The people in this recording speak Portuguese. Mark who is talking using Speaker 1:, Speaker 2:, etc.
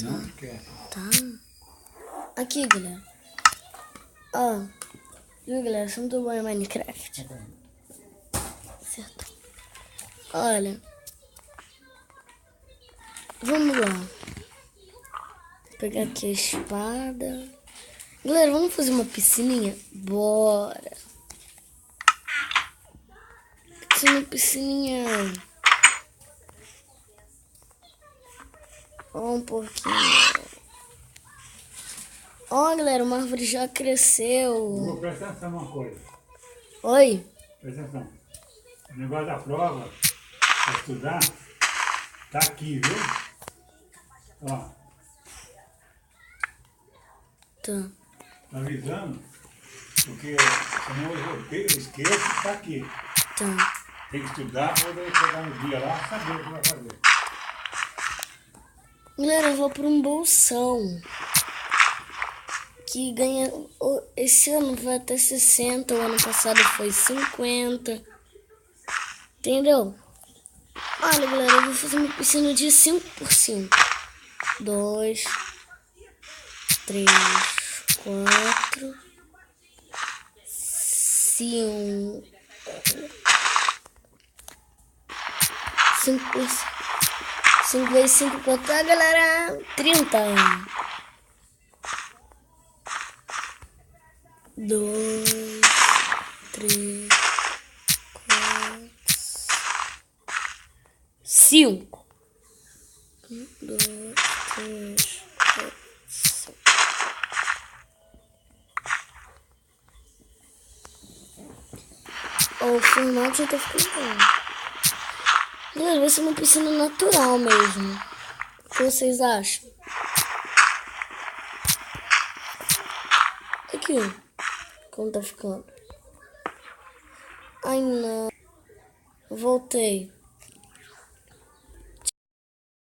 Speaker 1: Não quer.
Speaker 2: Tá. Aqui, galera. Ó. Viu, galera? Sou muito bom em Minecraft. Certo. Olha. Vamos lá. Vou pegar aqui a espada. Galera, vamos fazer uma piscininha? Bora. Fazer uma piscininha. Ó, um pouquinho. Ó, galera, uma árvore já cresceu.
Speaker 1: Presta atenção numa coisa.
Speaker 2: Oi?
Speaker 1: Presta atenção. O negócio da prova, para estudar, tá aqui, viu? Ó.
Speaker 2: Tá.
Speaker 1: Tá avisando, porque senão eu esqueço, tá aqui.
Speaker 2: Tá.
Speaker 1: Tem que estudar, para poder chegar no dia lá, saber o que vai fazer.
Speaker 2: Galera, eu vou para um bolsão. Que ganha... Esse ano vai até 60, o ano passado foi 50. Entendeu? Olha, galera, eu vou fazer uma piscina de 5x5. 2, 3, 4, 5. 5 vezes 5, quanto é, galera? 30. 2, 3, 4, 5. 1, 2, 3, 4, 5. O formato já tá ficando bom. Galera, vai ser uma piscina natural mesmo. O que vocês acham? Aqui, como tá ficando. Ai, não. Voltei.